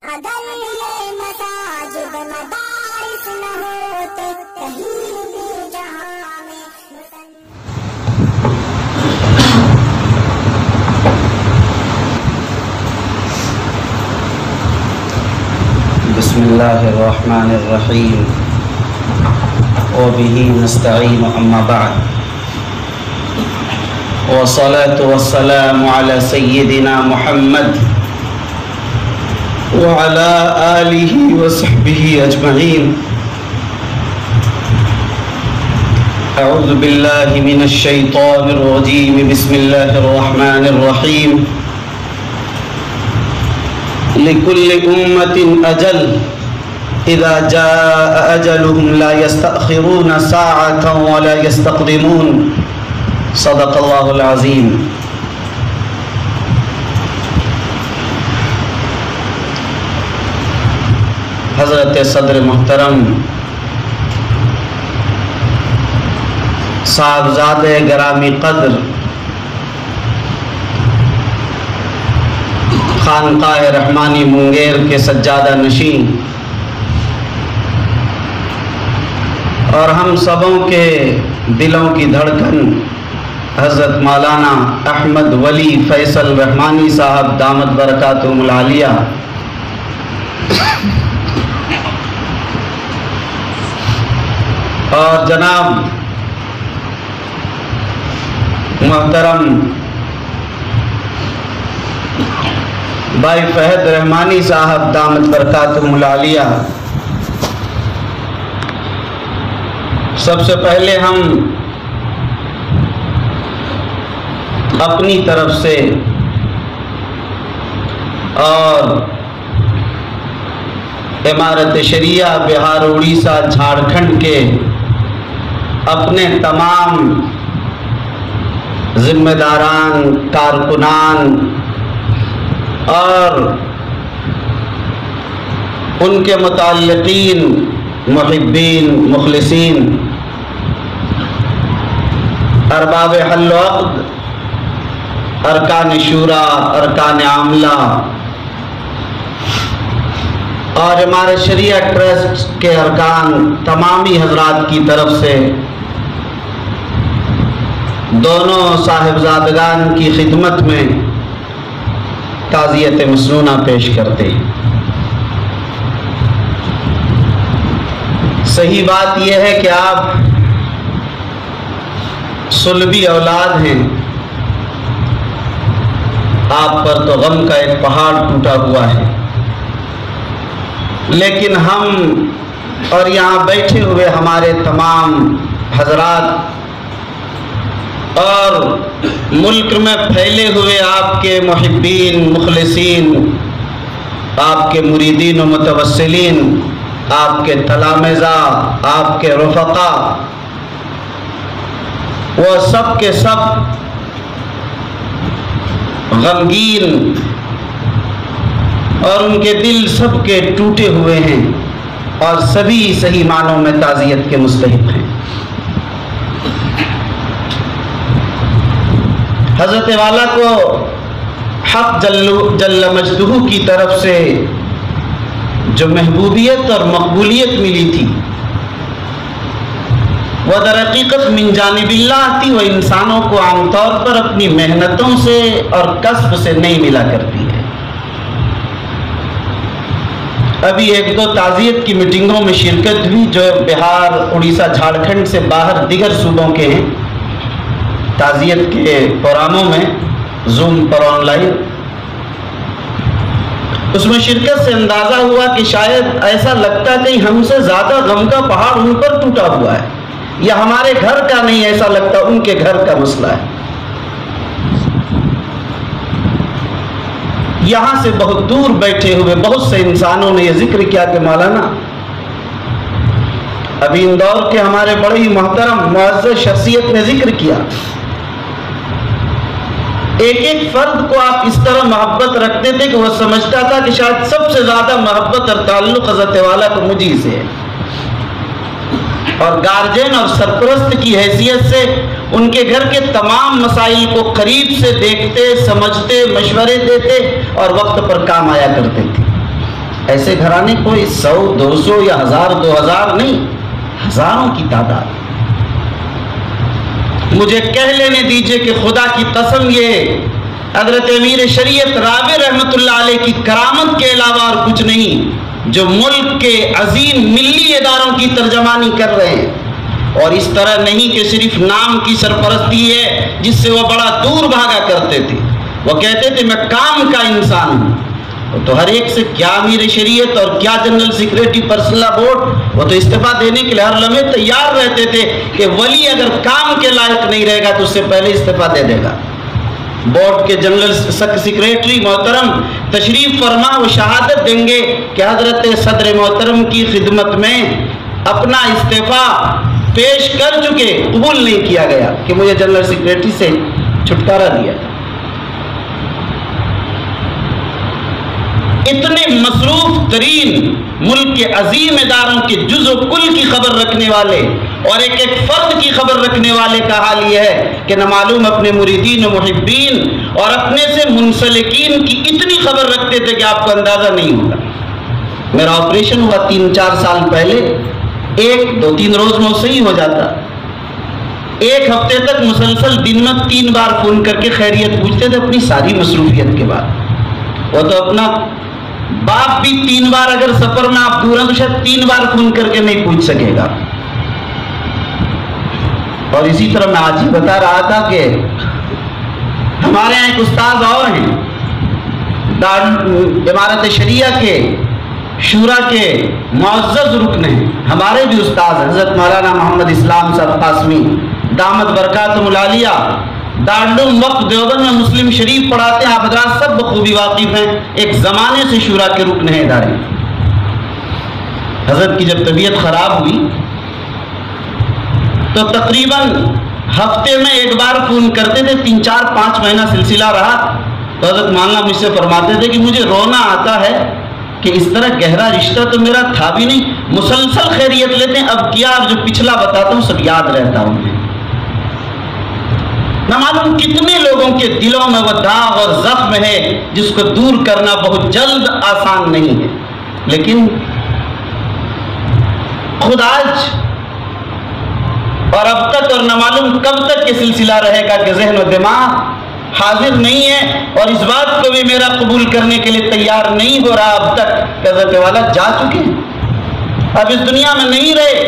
اگر یہ مساجد مدارس نہ ہوتے کہیں بھی جہاں میں بسم اللہ الرحمن الرحیم وبہ نستعین اما بعد والصلاة والسلام علی سیدنا محمد وعلى آلہ وصحبہ اجمعین اعوذ باللہ من الشیطان الرجیم بسم اللہ الرحمن الرحیم لكل أمة أجل إذا جاء أجلهم لا يستأخرون ساعة ولا يستقدمون صدق الله العظيم. حضرت صدر محترم صاحبزادہ گرامی قدر خانقاہ رحمانی منگیر کے سجادہ نشین اور ہم سبوں کے دلوں کی دھڑکن حضرت مولانا احمد ولی فیصل رحمانی صاحب دامت برکاتہم العالیہ، اور جناب محترم بھائی فہد رحمانی صاحب دامت برکاتہم العالیہ، سب سے پہلے ہم اپنی طرف سے اور امارت شریعہ بہار اڑیسہ جھارکھنڈ کے اپنے تمام ذمہ داران، کارکنان اور ان کے متعلقین، محبین، مخلصین، ارباب حل و عقد، ارکان شورا، ارکان عاملہ اور امارت شریعہ ٹرسٹ کے ارکان، تمامی حضرات کی طرف سے دونوں صاحبزادگان کی خدمت میں تعزیت مسنونہ پیش کرتے ہیں۔ صحیح بات یہ ہے کہ آپ صلبی اولاد ہیں، آپ پر تو غم کا ایک پہاڑ ٹوٹا ہوا ہے، لیکن ہم اور یہاں بیٹھے ہوئے ہمارے تمام حضرات اور ملک میں پھیلے ہوئے آپ کے محبین، مخلصین، آپ کے مریدین و متوسلین، آپ کے تلامذہ، آپ کے رفقا، وہ سب کے سب غمگین اور ان کے دل سب کے ٹوٹے ہوئے ہیں اور سبھی صحیح معنوں میں تعزیت کے مستحق ہیں۔ حضرت والا کو حق جل مجدہ کی طرف سے جو محبوبیت اور مقبولیت ملی تھی وہ در حقیقت من جانب اللہ تھی، وہ انسانوں کو عام طور پر اپنی محنتوں سے اور کسب سے نہیں ملا کرتی ہے۔ ابھی ایک دو تعزیت کی میٹنگوں میں شرکت ہوئی جو بہار، اڑیسہ، جھارکھنڈ سے باہر دیگر صوبوں کے ہیں، تعزیت کے پروگراموں میں زوم پر آن لائن، اس میں شرکت سے اندازہ ہوا کہ شاید ایسا لگتا کہ ہم سے زیادہ غم کا پہاڑ ان پر ٹوٹا ہوا ہے، یا ہمارے گھر کا نہیں، ایسا لگتا ان کے گھر کا مسئلہ ہے۔ یہاں سے بہت دور بیٹھے ہوئے بہت سے انسانوں نے یہ ذکر کیا کہ مولانا ابھی اندور کے ہمارے بڑے ہی محترم معزز شخصیت نے ذکر کیا، ایک ایک فرد کو آپ اس طرح محبت رکھتے تھے کہ وہ سمجھتا تھا کہ شاید سب سے زیادہ محبت اور تعلق حضرت والا کو مجھے سے ہے، اور گارجین اور سرپرست کی حیثیت سے ان کے گھر کے تمام مسائل کو قریب سے دیکھتے، سمجھتے، مشورے دیتے اور وقت پر کام آیا کرتے تھے۔ ایسے گھرانے کوئی 100 200 یا 1000 2000 نہیں، ہزاروں کی تعداد۔ مجھے کہہ لینے دیجئے کہ خدا کی قسم یہ حضرت امیر شریعت رابع رحمۃ اللہ علیہ کی کرامت کے علاوہ اور کچھ نہیں، جو ملک کے عظیم ملی اداروں کی ترجمانی کر رہے ہیں۔ اور اس طرح نہیں کہ صرف نام کی سرپرستی ہے جس سے وہ بڑا دور بھاگا کرتے تھے، وہ کہتے تھے میں کام کا انسان ہوں۔ تو ہر ایک سے کیا امیر شریعت اور کیا جنرل سیکریٹری پرسنل بورڈ، وہ تو استعفیٰ دینے کے لیے ہر لمحے تیار رہتے تھے کہ ولی اگر کام کے لائق نہیں رہے گا تو اس سے پہلے استعفیٰ دے دے گا۔ بورڈ کے جنرل سیکریٹری محترم تشریف فرما، وہ شہادت دیں گے کہ حضرت صدر محترم کی خدمت میں اپنا استعفیٰ پیش کر چکے، قبول نہیں کیا گیا کہ مجھے جنرل سیکریٹری سے چھٹکارا دیا۔ اتنے مصروف ترین ملک کے عظیم اداروں کے جز و کل کی خبر رکھنے والے اور ایک ایک فرد کی خبر رکھنے والے کا حال یہ ہے کہ نہ معلوم اپنے مریدین و محبین اور اپنے سے منسلکین کی اتنی خبر رکھتے تھے کہ آپ کو اندازہ نہیں ہوگا۔ میرا آپریشن ہوا 3-4 سال پہلے، 1-2-3 روز میں صحیح ہو جاتا، 1 ہفتے تک مسلسل دن میں 3 بار فون کر کے خیریت پوچھتے تھے اپنی ساری مصروفیت کے بعد۔ وہ تو اپنا باپ بھی 3 بار اگر سفر میں آپ دور ہیں تو شاید 3 بار فون کر کے نہیں پوچھ سکے گا۔ اور اسی طرح میں آج ہی بتا رہا تھا کہ ہمارے یہاں ایک استاد اور ہیں، امارت شریعہ کے شورا کے معزز رکن ہیں، ہمارے بھی استاد حضرت مولانا محمد اسلام صاحب قاسمی دامت برکاتہم العالیہ، دارالعلوم وقف دیوبند میں مسلم شریف پڑھاتے ہیں۔ آپ حضرات سب بخوبی واقف ہیں، ایک زمانے سے شورا کے رکن ہیں ادارے۔ حضرت کی جب طبیعت خراب ہوئی تو تقریباً ہفتے میں 1 بار فون کرتے تھے، 3-4-5 مہینہ سلسلہ رہا تو حضرت مولانا مجھ سے فرماتے تھے کہ مجھے رونا آتا ہے کہ اس طرح گہرا رشتہ تو میرا تھا بھی نہیں، مسلسل خیریت لیتے ہیں، اب کیا جو پچھلا بتاتا ہوں سب یاد رہتا ہوں۔ نہ معلوم کتنے لوگوں کے دلوں میں وہ داغ اور زخم ہے جس کو دور کرنا بہت جلد آسان نہیں ہے، لیکن خود آج اور اب تک اور نہ معلوم کب تک یہ سلسلہ رہے گا کہ ذہن و دماغ حاضر نہیں ہے اور اس بات کو بھی میرا قبول کرنے کے لیے تیار نہیں ہو رہا اب تک کہ حضرت والا جا چکے ہیں، اب اس دنیا میں نہیں رہے۔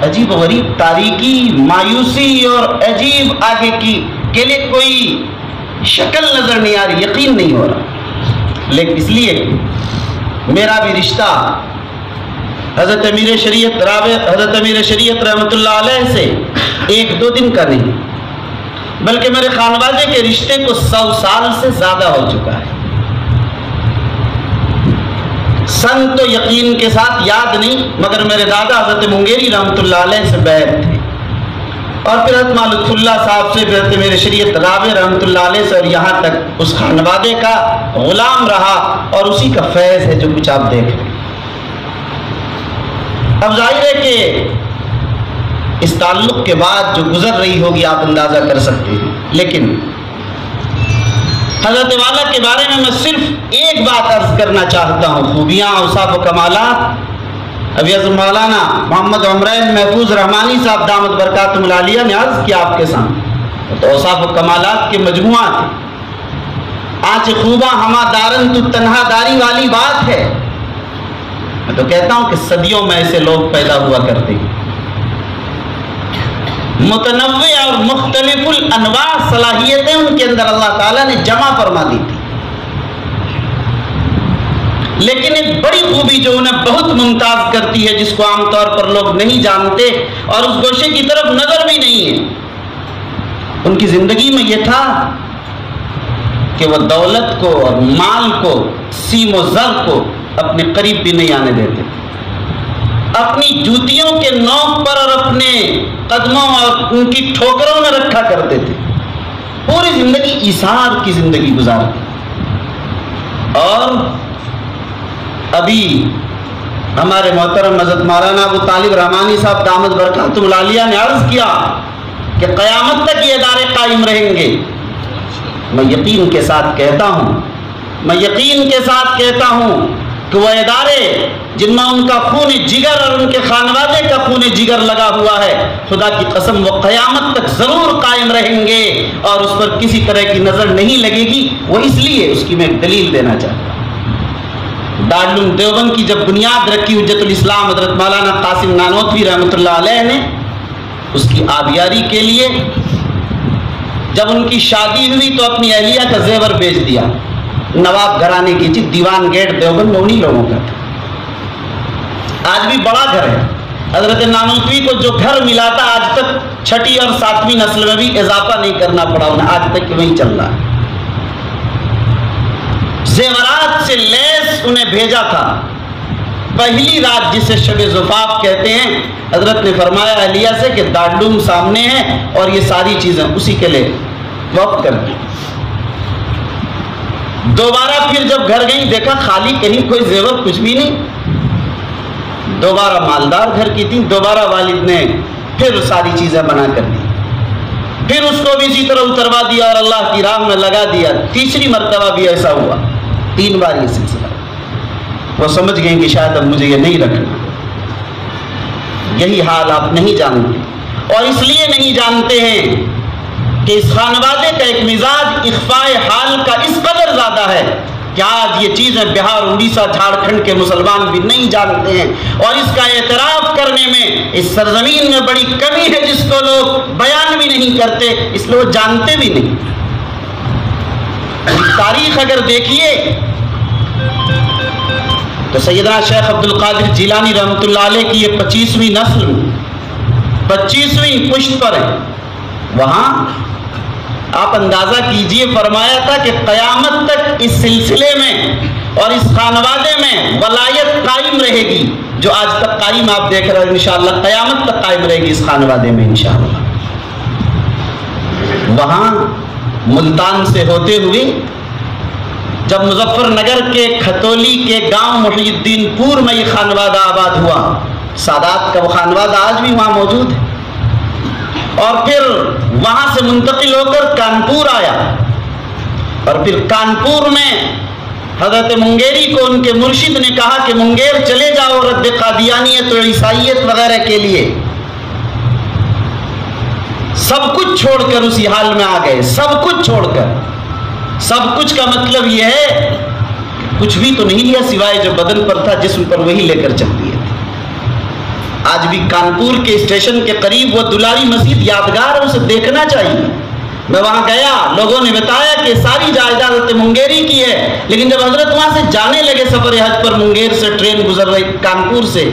عجیب و غریب تاریکی، مایوسی اور عجیب آگے کی کے لیے کوئی شکل نظر نہیں آ رہی، یقین نہیں ہو رہا۔ لیکن اس لیے میرا بھی رشتہ حضرت امیر شریعت رحمۃ اللہ علیہ سے 1-2 دن کا نہیں، بلکہ میرے خانوادے کے رشتے کو 100 سال سے زیادہ ہو چکا ہے۔ سن تو یقین کے ساتھ یاد نہیں، مگر میرے دادا حضرت منگیری رحمۃ اللہ علیہ سے بیعت تھے، اور پھر حضرت لطف اللہ صاحب سے، حضرت امیر شریعت رابع رحمۃ اللہ علیہ سے، اور یہاں تک اس خانوادے کا غلام رہا اور اسی کا فیض ہے جو کچھ آپ دیکھ رہے ہیں۔ اب ظاہر ہے کہ اس تعلق کے بعد جو گزر رہی ہوگی آپ اندازہ کر سکتے ہیں، لیکن حضرت والا کے بارے میں صرف ایک بات عرض کرنا چاہتا ہوں، خوبیاں، اوصاف و کمالات۔ ابھی حضرت مولانا محمد عمرین محفوظ رحمانی صاحب دامت برکاتہم العالیہ نے عرض کیا آپ کے سامنے، تو اوصاف و کمالات کے مجموعہ تھے۔ آج خوباں ہما دارن تو تنہا داری والی بات ہے۔ میں تو کہتا ہوں کہ صدیوں میں ایسے لوگ پیدا ہوا کرتے ہیں، متنوع اور مختلف الانواع صلاحیتیں ان کے اندر اللہ تعالیٰ نے جمع فرما دی تھی، لیکن ایک بڑی خوبی جو انہیں بہت ممتاز کرتی ہے، جس کو عام طور پر لوگ نہیں جانتے اور اس گوشے کی طرف نظر بھی نہیں ہے، ان کی زندگی میں یہ تھا کہ وہ دولت کو اور مال کو، سیم و زر کو اپنے قریب بھی نہیں آنے دیتے، اپنی جوتیوں کے نوک پر اور اپنے قدموں اور ان کی ٹھوکروں میں رکھا کرتے تھے، پوری زندگی ایثار کی زندگی گزارتے۔ اور ابھی ہمارے محترم حضرت مولانا ابو طالب رحمانی صاحب دامت برکاتہم العالیہ نے عرض کیا کہ قیامت تک یہ ادارے قائم رہیں گے۔ میں یقین کے ساتھ کہتا ہوں میں یقین کے ساتھ کہتا ہوں کہ وہ ادارے جن میں ان کا خون جگر اور ان کے خانوادے کا خون جگر لگا ہوا ہے، خدا کی قسم وہ قیامت تک ضرور قائم رہیں گے اور اس پر کسی طرح کی نظر نہیں لگے گی۔ وہ اس لیے اس کی میں ایک دلیل دینا چاہتا ہوں۔ دارالعلوم دیوبند کی جب بنیاد رکھی حجت الاسلام حضرت مولانا قاسم نانوتوی رحمۃ اللہ علیہ نے، اس کی آبیاری کے لیے جب ان کی شادی ہوئی تو اپنی اہلیہ کا زیور بیچ دیا، نواب گھرانے کی چیز، دیوان گیٹ دیوبند میں انہی لوگوں کا تھا۔ آج بھی بڑا گھر ہے، حضرت نانوتوی کو جو گھر ملا تھا آج تک 6 اور 7ویں نسل میں بھی اضافہ نہیں کرنا پڑا انہیں، آج تک وہی چل رہا ہے۔ زیورات سے لیس انہیں بھیجا تھا۔ پہلی رات جسے شب زفاف کہتے ہیں، حضرت نے فرمایا اہلیہ سے کہ دارالعلوم سامنے ہے اور یہ ساری چیزیں اسی کے لیے وقف کر دی۔ دوبارہ پھر جب گھر گئی دیکھا خالی، کہیں کوئی زیور کچھ بھی نہیں۔ دوبارہ مالدار گھر کی تھی، دوبارہ والد نے پھر ساری چیزیں بنا کر دی، پھر اس کو بھی اسی طرح اتروا دیا اور اللہ کی راہ میں لگا دیا۔ تیسری مرتبہ بھی ایسا ہوا، 3 بار یہ سلسلہ۔ وہ سمجھ گئے کہ شاید اب مجھے یہ نہیں رکھنا۔ یہی حال آپ نہیں جانتے، اور اس لیے نہیں جانتے ہیں کہ اس خانوادے کا ایک مزاج اخفاء حال کا اس قدر زیادہ ہے کہ آج یہ چیزیں بہار، اڑیسہ، جھارکھنڈ کے مسلمان بھی نہیں جانتے ہیں، اور اس کا اعتراف کرنے میں اس سرزمین میں بڑی کمی ہے جس کو لوگ بیان بھی نہیں کرتے، اس لیے وہ جانتے بھی نہیں۔ تاریخ اگر دیکھیے تو سیدنا شیخ عبد القادر جیلانی رحمۃ اللہ علیہ کی یہ 25ویں نسل، 25ویں پشت پر ہے۔ وہاں آپ اندازہ کیجئے، فرمایا تھا کہ قیامت تک اس سلسلے میں اور اس خانوادے میں ولایت قائم رہے گی، جو آج تک قائم آپ دیکھ رہے ہیں، انشاءاللہ قیامت تک قائم رہے گی اس خانوادے میں انشاءاللہ۔ وہاں ملتان سے ہوتے ہوئے جب مظفر نگر کے کھتولی کے گاؤں محی الدین پور میں یہ خانوادہ آباد ہوا، سادات کا وہ خانوادہ آج بھی وہاں موجود ہے، اور پھر وہاں سے منتقل ہو کر کانپور آیا، اور پھر کانپور میں حضرت منگیری کو ان کے مرشد نے کہا کہ منگیر چلے جاؤ رد قادیانیت و عیسائیت وغیرہ کے لیے۔ سب کچھ چھوڑ کر اسی حال میں آ گئے، سب کچھ چھوڑ کر۔ سب کچھ کا مطلب یہ ہے کچھ بھی تو نہیں لیا سوائے جو بدن پر تھا، جسم پر وہی لے کر چل دیے تھے۔ آج بھی کانپور کے اسٹیشن کے قریب وہ دلاری مسجد یادگار ہے، اسے دیکھنا چاہیے۔ میں وہاں گیا، لوگوں نے بتایا کہ ساری جائیداد حضرت منگیری کی ہے، لیکن جب حضرت وہاں سے جانے لگے سفر حج پر، منگیر سے ٹرین گزر رہی کانپور سے،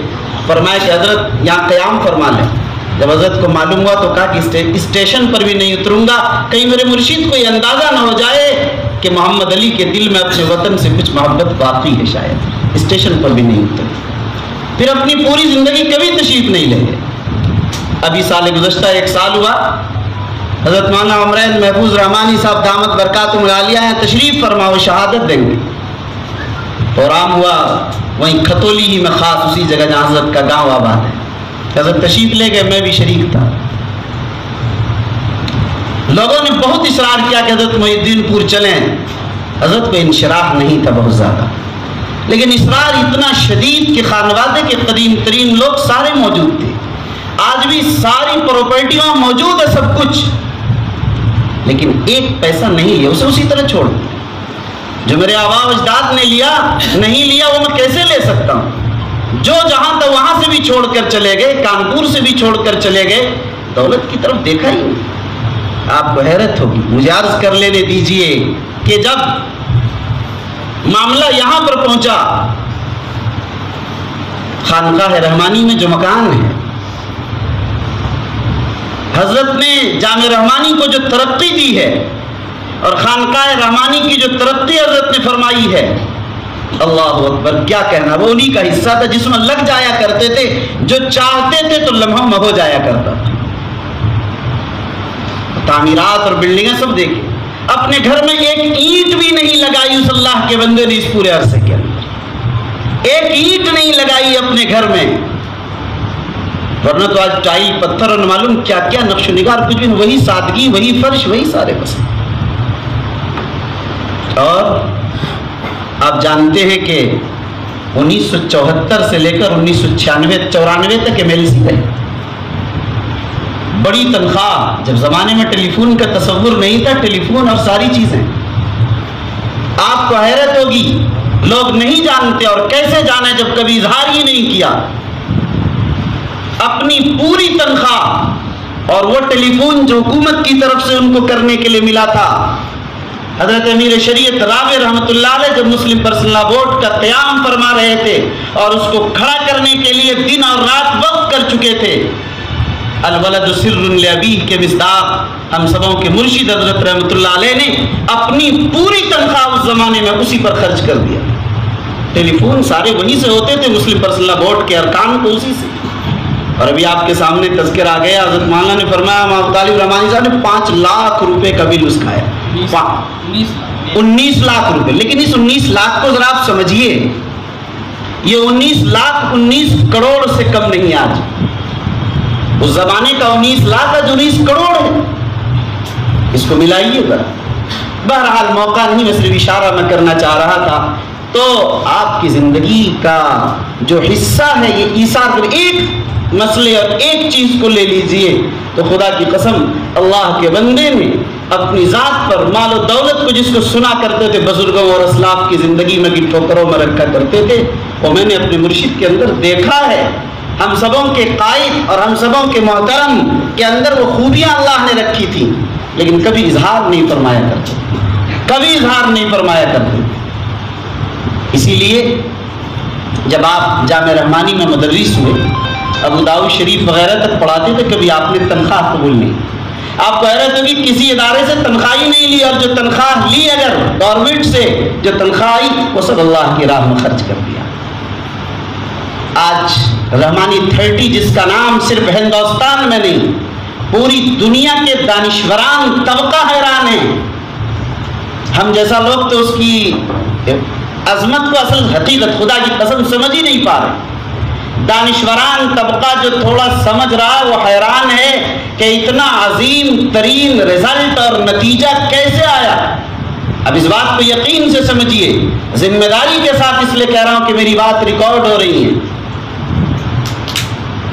فرمایا کہ حضرت یہاں قیام فرما لیں۔ جب حضرت کو معلوم ہوا تو کہا کہ اسٹیشن پر بھی نہیں اتروں گا، کہیں میرے مرشد کو یہ اندازہ نہ ہو جائے کہ محمد علی کے دل میں اپنے وطن سے کچھ محبت باقی ہے، شاید اسٹیشن پر بھی نہیں اترے۔ پھر اپنی پوری زندگی کبھی تشریف نہیں لے گئے۔ ابھی سال گزشتہ 1 سال ہوا، حضرت مولانا عمرین محفوظ رحمانی صاحب دامت برکاتہم العالیہ ہیں، تشریف فرما، وہ شہادت دیں گے۔ پروگرام ہوا وہیں کھتولی ہی میں، خاص اسی جگہ جہاں حضرت کا گاؤں آباد ہے۔ حضرت تشریف لے گئے، میں بھی شریک تھا۔ لوگوں نے بہت اصرار کیا کہ حضرت محی الدین پور چلیں، حضرت کو انشراح نہیں تھا بہت زیادہ، لیکن اصرار اتنا شدید کہ خانوادے کے قدیم ترین لوگ سارے موجود تھے، آج بھی ساری پراپرٹی وہاں موجود ہے، سب کچھ، لیکن ایک پیسہ نہیں لیا، اسے اسی طرح چھوڑ دیا۔ جو میرے آبا و اجداد نے لیا نہیں لیا وہ میں کیسے لے سکتا ہوں؟ جو جہاں تھا وہاں سے بھی چھوڑ کر چلے گئے، کانپور سے بھی چھوڑ کر چلے گئے، دولت کی طرف دیکھا ہی نہیں۔ آپ کو حیرت ہوگی، مجھے عرض کر لینے دیجئے کہ جب معاملہ یہاں پر پہنچا، خانقاہ رحمانی میں جو مکان ہے، حضرت نے جامع رحمانی کو جو ترقی دی ہے اور خانقاہ رحمانی کی جو ترقی حضرت نے فرمائی ہے، اللہ اکبر، کیا کہنا، وہ انہی کا حصہ تھا جس میں لگ جایا کرتے تھے، جو چاہتے تھے تو لمحوں میں ہو جایا کرتا تھا۔ تعمیرات اور بلڈنگیں سب دیکھیں، اپنے گھر میں ایک اینٹ بھی نہیں لگائی اس اللہ کے بندے نے اس پورے عرصے کے اندر، ایک اینٹ نہیں لگائی اپنے گھر میں، ورنہ تو آج ٹائل پتھر اور معلوم کیا کیا نقش و نگار، کچھ بھی وہی سادگی، وہی فرش، وہی سارے بس۔ اور آپ جانتے ہیں کہ 1974 سے لے کر 1994 تک MLC رہے. بڑی تنخواہ. جب زمانے میں ٹیلی فون کا تصور نہیں تھا، ٹیلی فون اور ساری چیزیں. آپ کو حیرت ہوگی، لوگ نہیں جانتے، اور کیسے جانے جب کبھی اظہار ہی نہیں کیا. اپنی پوری تنخواہ، اور وہ ٹیلی فون جو حکومت کی طرف سے ان کو کرنے کے لیے ملا تھا. حضرت امیر شریعت رابع رحمۃ اللہ علیہ جب مسلم پرسنل لا بورڈ کا قیام فرما رہے تھے اور اس کو کھڑا کرنے کے لیے دن اور رات وقت کر چکے تھے، الولد سر لابیہ کے مصداق ہم سبوں کے مرشد حضرت رحمۃ اللہ علیہ نے اپنی پوری تنخواہ اس زمانے میں اسی پر خرچ کر دیا. ٹیلی فون سارے وہیں سے ہوتے تھے، مسلم پرسنل لا بورڈ کے ارکان کو اسی سے. اور ابھی آپ کے سامنے تذکر آ گیا، حضرت مولانا نے فرمایا، مولانا طالب رحمانی صاحب نے 5 لاکھ روپے کا بل اس کا ہے. 19 لاکھ روپے. لیکن اس 19 لاکھ کو ذرا آپ سمجھیے، یہ 19 لاکھ 19 کروڑ سے کم نہیں. آج اس زمانے کا 19 لاکھ آج 19 کروڑ ہے. اس کو ملائیے گا. بہرحال موقع نہیں، میں صرف اشارہ میں کرنا چاہ رہا تھا. تو آپ کی زندگی کا جو حصہ ہے یہ ایثار، ایک مسئلے اور ایک چیز کو لے لیجئے تو خدا کی قسم اللہ کے بندے نے اپنی ذات پر مال و دولت کو، جس کو سنا کرتے تھے بزرگوں اور اسلاف کی زندگی میں کی ٹھوکروں میں رکھا کرتے تھے، وہ میں نے اپنے مرشد کے اندر دیکھا ہے. ہم سبوں کے قائد اور ہم سبوں کے محترم کے اندر وہ خوبیاں اللہ نے رکھی تھی، لیکن کبھی اظہار نہیں فرمایا کرتے، کبھی اظہار نہیں فرمایا کرتے. اسی لیے جب آپ جامع رحمانی میں مدرس ہوئے، ابو داؤد شریف وغیرہ تک پڑھاتے تھے، کبھی آپ نے تنخواہ قبول نہیں. آپ کو حیرت ہوگی کسی ادارے سے تنخواہ ہی نہیں لی، اور جو تنخواہ لی اگر گورنمنٹ سے جو تنخواہ آئی وہ سب اللہ کی راہ میں خرچ کر دیا. آج رحمانی 30 جس کا نام صرف ہندوستان میں نہیں پوری دنیا کے دانشوران طبقہ حیران ہے. ہم جیسا لوگ تو اس کی عظمت کو، اصل حقیقت خدا کی قسم سمجھ ہی نہیں پا رہے. دانشوران طبقہ جو تھوڑا سمجھ رہا وہ حیران ہے کہ اتنا عظیم ترین رزلٹ اور نتیجہ کیسے آیا. اب اس بات کو یقین سے سمجھیے، ذمہ داری کے ساتھ اس لیے کہہ رہا ہوں کہ میری بات ریکارڈ ہو رہی ہے.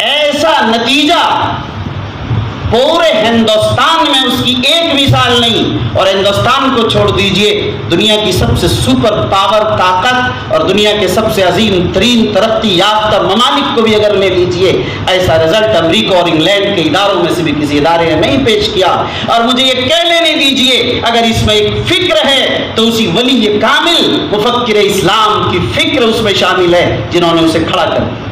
ایسا نتیجہ پورے ہندوستان میں اس کی ایک مثال نہیں. اور ہندوستان کو چھوڑ دیجئے، دنیا کی سب سے سپر پاور طاقت اور دنیا کے سب سے عظیم ترین ترقی یافتہ ممالک کو بھی اگر لے لیجئے، ایسا رزلٹ امریکہ اور انگلینڈ کے اداروں میں سے بھی کسی ادارے نے نہیں پیش کیا. اور مجھے یہ کہہ لینے دیجئے، اگر اس میں ایک فکر ہے تو اسی ولی کامل مفکر اسلام کی فکر اس میں شامل ہے جنہوں نے اسے کھڑا کر دیا.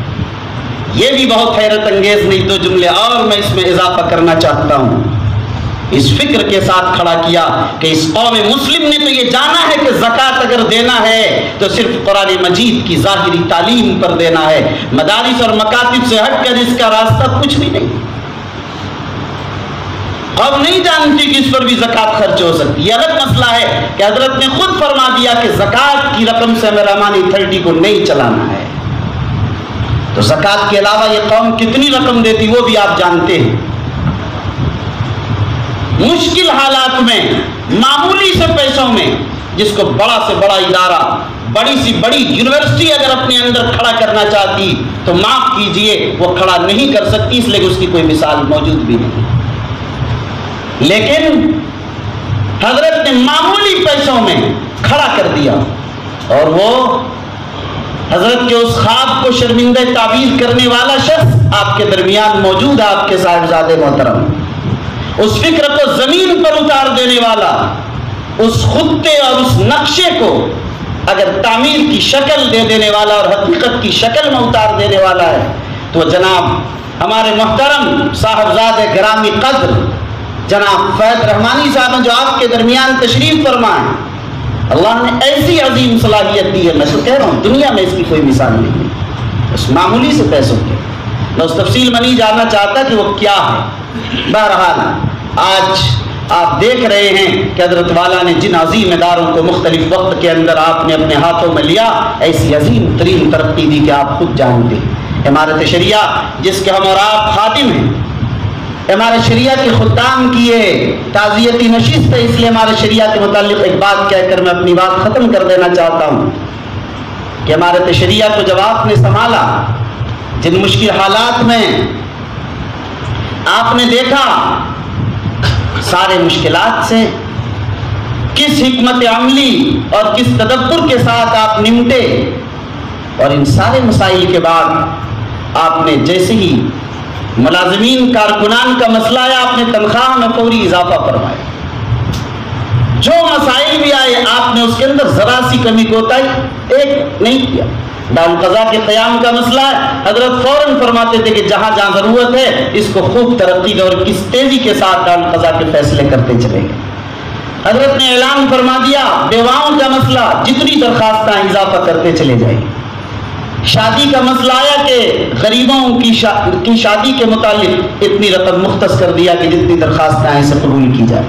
یہ بھی بہت حیرت انگیز نہیں تو جملے اور میں اس میں اضافہ کرنا چاہتا ہوں. اس فکر کے ساتھ کھڑا کیا کہ اس قوم مسلم نے تو یہ جانا ہے کہ زکوٰۃ اگر دینا ہے تو صرف قرآن مجید کی ظاہری تعلیم پر دینا ہے، مدارس اور مکاتب سے ہٹ کر اس کا راستہ کچھ بھی نہیں. قوم نہیں جانتی کہ اس پر بھی زکوٰۃ خرچ ہو سکتی. یہ الگ مسئلہ ہے کہ حضرت نے خود فرما دیا کہ زکوٰۃ کی رقم سے ہمیں رحمانی 30 کو نہیں چلانا ہے. تو زکوٰۃ کے علاوہ یہ قوم کتنی رقم دیتی وہ بھی آپ جانتے ہیں. مشکل حالات میں معمولی سے پیسوں میں جس کو بڑا سے بڑا ادارہ، بڑی سی بڑی یونیورسٹی اگر اپنے اندر کھڑا کرنا چاہتی تو معاف کیجئے وہ کھڑا نہیں کر سکتی، اس لیے کہ اس کی کوئی مثال موجود بھی نہیں. لیکن حضرت نے معمولی پیسوں میں کھڑا کر دیا، اور وہ حضرت کے اس خواب کو شرمندہ تعبیر کرنے والا شخص آپ کے درمیان موجود ہے، آپ کے صاحبزادے محترم. اس فکر کو زمین پر اتار دینے والا، اس خطے اور اس نقشے کو اگر تعمیر کی شکل دے دینے والا اور حقیقت کی شکل میں اتار دینے والا ہے تو جناب ہمارے محترم صاحبزادے گرامی قدر جناب فیض رحمانی صاحب جو آپ کے درمیان تشریف فرمائیں. اللہ نے ایسی عظیم صلاحیت دی ہے، میں کہہ رہا ہوں دنیا میں اس کی کوئی مثال نہیں ہے. اس معمولی سے پیسوں کے میں اس تفصیل میں نہیں جاننا چاہتا کہ وہ کیا ہے. بہرحال آج آپ دیکھ رہے ہیں کہ حضرت والا نے جن عظیم اداروں کو مختلف وقت کے اندر آپ نے اپنے ہاتھوں میں لیا، ایسی عظیم ترین ترقی دی کہ آپ خود جانتے ہیں. عمارت شریعہ جس کے ہم اور آپ خادم ہیں، ہمارے شریعہ کے خدام کی یہ تعزیتی نشست ہے، اس لیے ہمارے شریعہ کے متعلق ایک بات کہہ کر میں اپنی بات ختم کر دینا چاہتا ہوں کہ ہمارے شریعہ کو جب آپ نے سنبھالا، جن مشکل حالات میں آپ نے دیکھا سارے مشکلات سے کس حکمت عملی اور کس تدبر کے ساتھ آپ نمٹے، اور ان سارے مسائل کے بعد آپ نے جیسے ہی ملازمین کارکنان کا مسئلہ ہے آپ نے تنخواہ میں فوری اضافہ فرمایا، جو مسائل بھی آئے آپ نے اس کے اندر ذرا سی کمی کوتاہی ایک نہیں کیا۔ دارالقضاء کے قیام کا مسئلہ ہے، حضرت فوراً فرماتے تھے کہ جہاں جہاں ضرورت ہے اس کو خوب ترقی دو اور کس تیزی کے ساتھ دارالقضاء کے فیصلے کرتے چلے گئے۔ حضرت نے اعلان فرما دیا بیواؤں کا مسئلہ جتنی درخواستیں اضافہ کرتے چلے جائیں۔ شادی کا مسئلہ آیا کہ غریبوں کی شادی کے متعلق اتنی رقم مختص کر دیا کہ جتنی درخواستیں ہیں اسے قبول کی جائے۔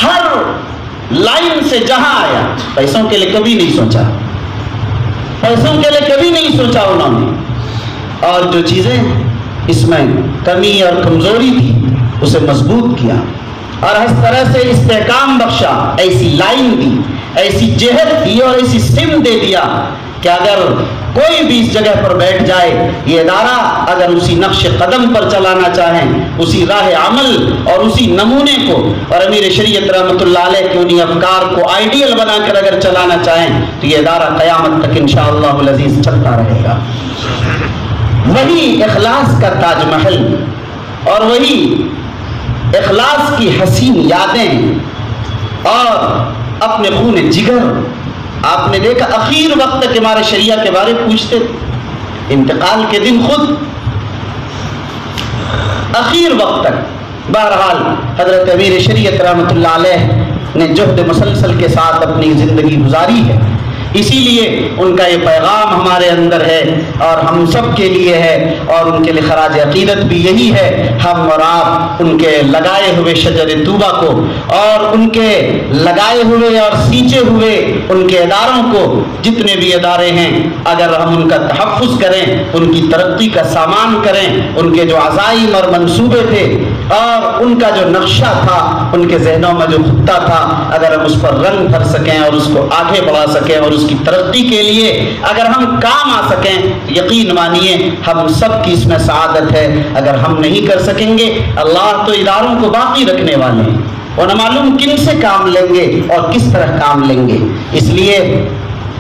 ہر لائن سے جہاں آیا پیسوں کے لیے کبھی نہیں سوچا، پیسوں کے لیے کبھی نہیں سوچا انہوں نے، اور جو چیزیں اس میں کمی اور کمزوری تھی اسے مضبوط کیا اور اس طرح سے استحکام بخشا، ایسی لائن دی، ایسی جہت دی اور ایسی سمت دے دیا کہ اگر کوئی بھی اس جگہ پر بیٹھ جائے، یہ ادارہ اگر اسی نقش قدم پر چلانا چاہیں، اسی راہ عمل اور اسی نمونے کو اور امیر شریعت رحمۃ اللہ علیہ کے انہی افکار کو آئیڈیل بنا کر اگر چلانا چاہیں تو یہ ادارہ قیامت تک انشاءاللہ العزیز چلتا رہے گا۔ وہی اخلاص کا تاج محل اور وہی اخلاص کی حسین یادیں اور اپنے خون جگر، آپ نے دیکھا اخیر وقت تک ہمارے شریعہ کے بارے پوچھتے تھے، انتقال کے دن خود اخیر وقت تک۔ بہرحال حضرت امیر شریعت رحمۃ اللہ علیہ نے جہد مسلسل کے ساتھ اپنی زندگی گزاری ہے، اسی لیے ان کا یہ پیغام ہمارے اندر ہے اور ہم سب کے لیے ہے، اور ان کے لیے خراج عقیدت بھی یہی ہے۔ ہم اور آپ ان کے لگائے ہوئے شجر طوبہ کو اور ان کے لگائے ہوئے اور سینچے ہوئے ان کے اداروں کو، جتنے بھی ادارے ہیں، اگر ہم ان کا تحفظ کریں، ان کی ترقی کا سامان کریں، ان کے جو عزائم اور منصوبے تھے اور ان کا جو نقشہ تھا، ان کے ذہنوں میں جو خطہ تھا، اگر ہم اس پر رنگ بھر سکیں اور اس کو آگے بڑھا سکیں اور اس کی ترقی کے لیے اگر ہم کام آ سکیں، یقین مانیے ہم سب کی اس میں سعادت ہے۔ اگر ہم نہیں کر سکیں گے، اللہ تو اداروں کو باقی رکھنے والے ہیں، وہ نہ معلوم کن سے کام لیں گے اور کس طرح کام لیں گے۔ اس لیے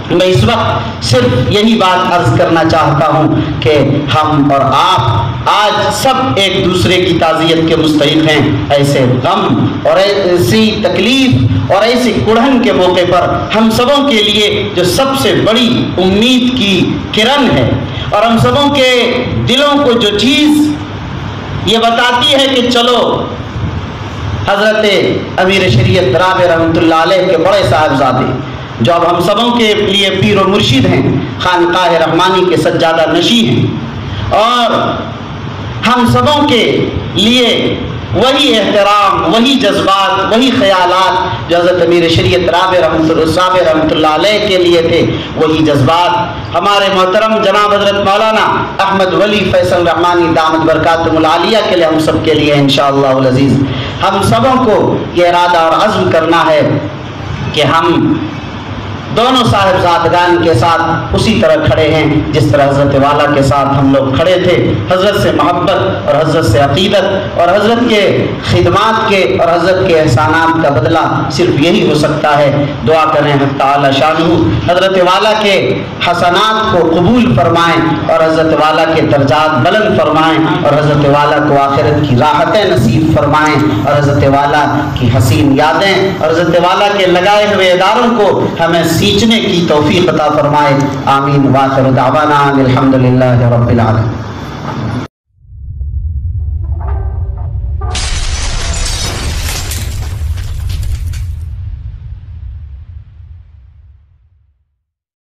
میں اس وقت صرف یہی بات عرض کرنا چاہتا ہوں کہ ہم اور آپ آج سب ایک دوسرے کی تعزیت کے مستحق ہیں۔ ایسے غم اور ایسی تکلیف اور ایسی کڑھن کے موقع پر ہم سبوں کے لیے جو سب سے بڑی امید کی کرن ہے اور ہم سبوں کے دلوں کو جو چیز یہ بتاتی ہے کہ چلو، حضرت امیر شریعت رابع رحمۃ اللہ علیہ کے بڑے صاحبزادے جو اب ہم سبوں کے لیے پیر و مرشد ہیں، خانقاہ رحمانی کے سجادہ نشی ہیں، اور ہم سبوں کے لیے وہی احترام، وہی جذبات، وہی خیالات جو حضرت امیر شریعت رابع رحمۃ اللہ علیہ کے لیے تھے، وہی جذبات ہمارے محترم جناب حضرت مولانا احمد ولی فیصل رحمانی دامت برکاتہم العالیہ کے لیے ہم سب کے لیے انشاءاللہ العزیز۔ ہم سبوں کو یہ ارادہ اور عزم کرنا ہے کہ ہم دونوں صاحبزادگان کے ساتھ اسی طرح کھڑے ہیں جس طرح حضرت والا کے ساتھ ہم لوگ کھڑے تھے۔ حضرت سے محبت اور حضرت سے عقیدت اور حضرت کے خدمات کے اور حضرت کے احسانات کا بدلہ صرف یہی ہو سکتا ہے۔ دعا کریں حق تعالی شانہ حضرت والا کے حسنات کو قبول فرمائیں اور حضرت والا کے درجات بلند فرمائیں اور حضرت والا کو آخرت کی راحتیں نصیب فرمائیں اور حضرت والا کی حسین یادیں اور حضرت والا کے لگائے ہوئے اداروں کو ہمیں سینچنے کی توفیق عطا فرمائے۔ آمین۔ وآخر دعوانا الحمدللہ رب العالمین۔